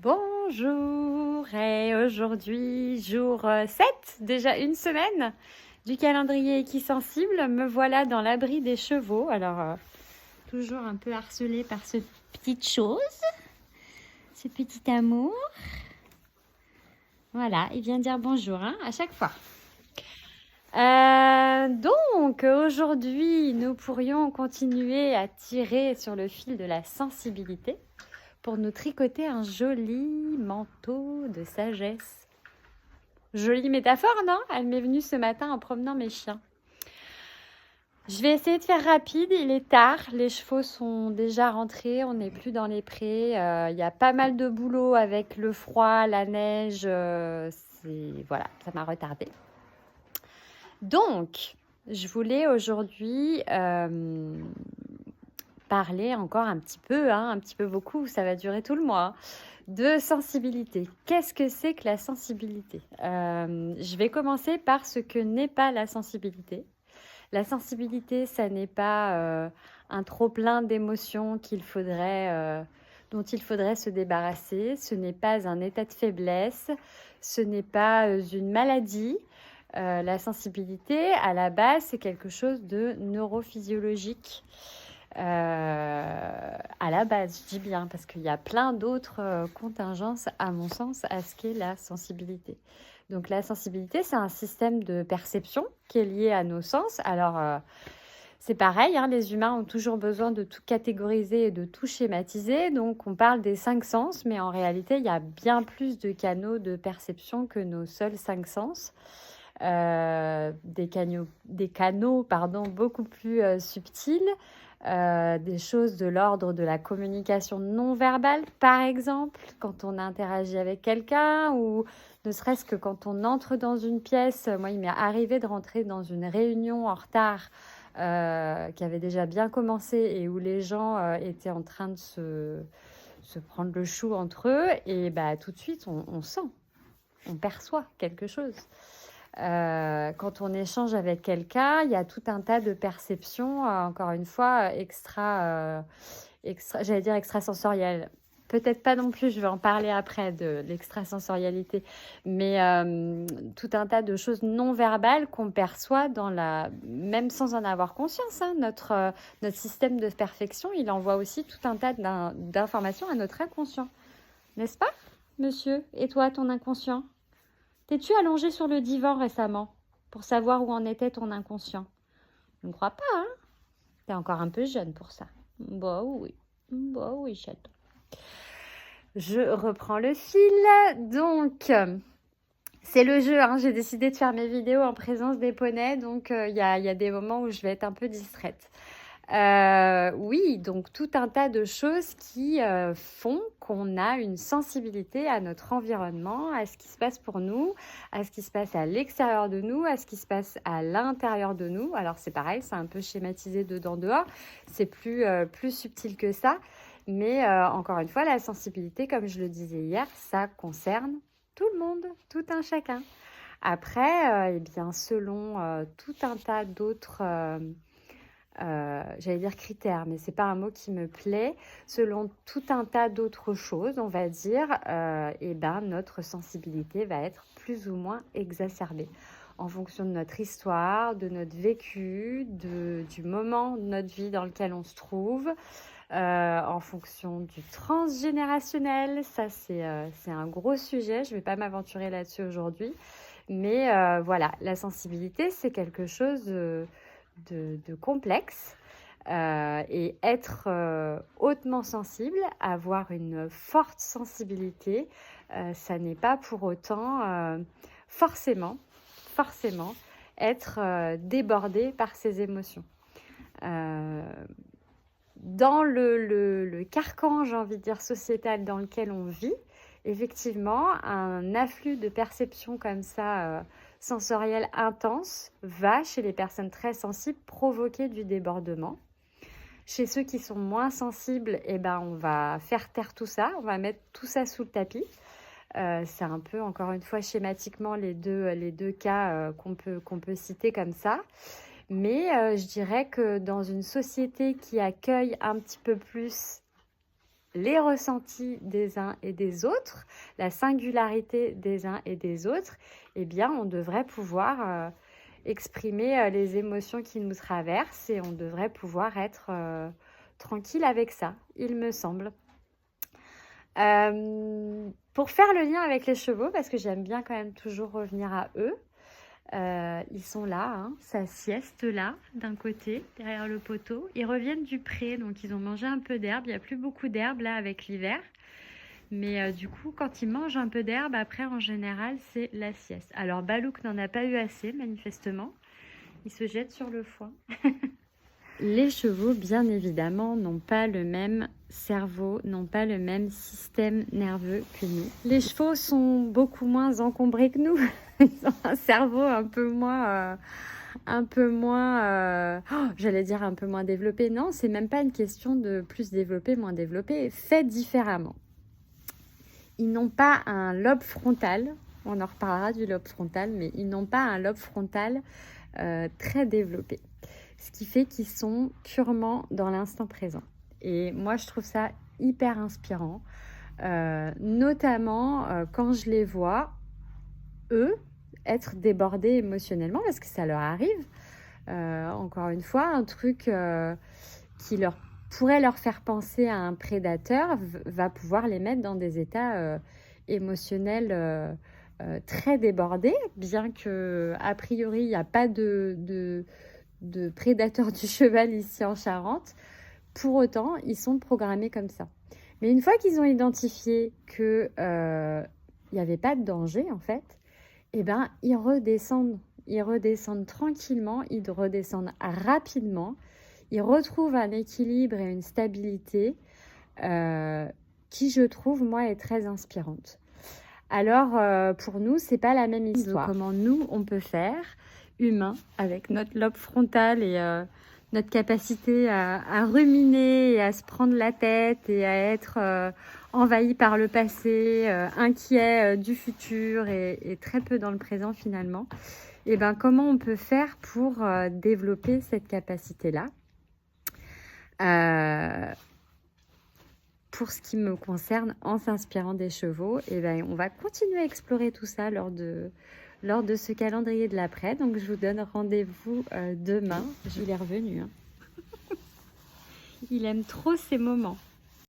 Bonjour, et aujourd'hui, jour 7, déjà une semaine du calendrier équisensible. Me voilà dans l'abri des chevaux. Alors, toujours un peu harcelée par ce petite chose, ce petit amour. Voilà, il vient dire bonjour à chaque fois. Donc, aujourd'hui, nous pourrions continuer à tirer sur le fil de la sensibilité pour nous tricoter un joli manteau de sagesse. Jolie métaphore, non? Elle m'est venue ce matin en promenant mes chiens. Je vais essayer de faire rapide, il est tard, les chevaux sont déjà rentrés, on n'est plus dans les prés. Il y a pas mal de boulot avec le froid, la neige, voilà, ça m'a retardée. Donc, je voulais aujourd'hui parler encore un petit peu beaucoup, ça va durer tout le mois, de sensibilité. Qu'est-ce que c'est que la sensibilité? Je vais commencer par ce que n'est pas la sensibilité. La sensibilité, ça n'est pas un trop-plein d'émotions dont il faudrait se débarrasser. Ce n'est pas un état de faiblesse. Ce n'est pas une maladie. La sensibilité, à la base, c'est quelque chose de neurophysiologique. À la base, je dis bien, parce qu'il y a plein d'autres contingences, à mon sens, à ce qu'est la sensibilité. Donc la sensibilité, c'est un système de perception qui est lié à nos sens. Alors, c'est pareil, les humains ont toujours besoin de tout catégoriser et de tout schématiser. Donc on parle des 5 sens, mais en réalité, il y a bien plus de canaux de perception que nos seuls 5 sens. Des canaux beaucoup plus subtils. Des choses de l'ordre de la communication non verbale, par exemple, quand on interagit avec quelqu'un, ou ne serait-ce que quand on entre dans une pièce. Moi, il m'est arrivé de rentrer dans une réunion en retard qui avait déjà bien commencé et où les gens étaient en train de se prendre le chou entre eux, et tout de suite, on sent, on perçoit quelque chose. Quand on échange avec quelqu'un, il y a tout un tas de perceptions, encore une fois, j'allais dire extrasensorielles. Peut-être pas non plus, je vais en parler après de l'extrasensorialité, mais tout un tas de choses non verbales qu'on perçoit même sans en avoir conscience. Notre système de perfection, il envoie aussi tout un tas d'informations à notre inconscient. N'est-ce pas, monsieur? Et toi, ton inconscient? T'es-tu allongé sur le divan récemment pour savoir où en était ton inconscient? Je ne crois pas, hein? T'es encore un peu jeune pour ça. Bah oui, chaton. Je reprends le fil. Donc, c'est le jeu, j'ai décidé de faire mes vidéos en présence des poneys, donc il y a des moments où je vais être un peu distraite. Oui, donc tout un tas de choses qui font qu'on a une sensibilité à notre environnement, à ce qui se passe pour nous, à ce qui se passe à l'extérieur de nous, à ce qui se passe à l'intérieur de nous. Alors c'est pareil, c'est un peu schématisé dedans-dehors, c'est plus subtil que ça. Mais encore une fois, la sensibilité, comme je le disais hier, ça concerne tout le monde, tout un chacun. Après, eh bien, selon tout un tas d'autres... j'allais dire critères, mais c'est pas un mot qui me plaît. Selon tout un tas d'autres choses, on va dire, notre sensibilité va être plus ou moins exacerbée en fonction de notre histoire, de notre vécu, du moment de notre vie dans lequel on se trouve, en fonction du transgénérationnel. Ça, c'est un gros sujet. Je ne vais pas m'aventurer là-dessus aujourd'hui. Mais voilà, la sensibilité, c'est quelque chose de complexe. Et être hautement sensible, avoir une forte sensibilité, ça n'est pas pour autant forcément être débordé par ses émotions. Dans le carcan, j'ai envie de dire, sociétal dans lequel on vit, effectivement, un afflux de perceptions comme ça, sensorielles intenses, va, chez les personnes très sensibles, provoquer du débordement. Chez ceux qui sont moins sensibles, on va faire taire tout ça, on va mettre tout ça sous le tapis. C'est un peu, encore une fois, schématiquement les deux cas qu'on peut citer comme ça. Mais je dirais que dans une société qui accueille un petit peu plus les ressentis des uns et des autres, la singularité des uns et des autres, eh bien, on devrait pouvoir exprimer les émotions qui nous traversent et on devrait pouvoir être tranquille avec ça, il me semble. Pour faire le lien avec les chevaux, parce que j'aime bien quand même toujours revenir à eux, ils sont là, hein, ça sieste là, d'un côté, derrière le poteau. Ils reviennent du pré, donc ils ont mangé un peu d'herbe. Il n'y a plus beaucoup d'herbe là avec l'hiver. Mais du coup, quand ils mangent un peu d'herbe, après, en général, c'est la sieste. Alors, Balouk n'en a pas eu assez, manifestement. Il se jette sur le foin. Les chevaux, bien évidemment, n'ont pas le même cerveau, n'ont pas le même système nerveux que nous. Les chevaux sont beaucoup moins encombrés que nous. Ils ont un cerveau un peu moins, j'allais dire un peu moins développé. Non, c'est même pas une question de plus développé, moins développé. Fait différemment. Ils n'ont pas un lobe frontal. On en reparlera du lobe frontal, mais ils n'ont pas un lobe frontal très développé. Ce qui fait qu'ils sont purement dans l'instant présent. Et moi, je trouve ça hyper inspirant, notamment quand je les vois, eux, être débordés émotionnellement, parce que ça leur arrive. Encore une fois, un truc qui pourrait leur faire penser à un prédateur va pouvoir les mettre dans des états émotionnels très débordés, bien que a priori, il n'y a pas de prédateurs du cheval ici en Charente. Pour autant, ils sont programmés comme ça. Mais une fois qu'ils ont identifié qu'il n'y avait pas de danger, en fait, eh ben, ils redescendent. Ils redescendent tranquillement, ils redescendent rapidement. Ils retrouvent un équilibre et une stabilité qui, je trouve, moi, est très inspirante. Alors, pour nous, c'est pas la même histoire. Comment nous, on peut faire humain, avec notre lobe frontal et notre capacité à ruminer et à se prendre la tête et à être envahi par le passé, inquiet du futur et très peu dans le présent finalement. Et ben, comment on peut faire pour développer cette capacité-là pour ce qui me concerne, en s'inspirant des chevaux, et ben, on va continuer à explorer tout ça lors de ce calendrier de l'après. Donc, je vous donne rendez-vous demain. Il est revenu. Hein. Il aime trop ces moments.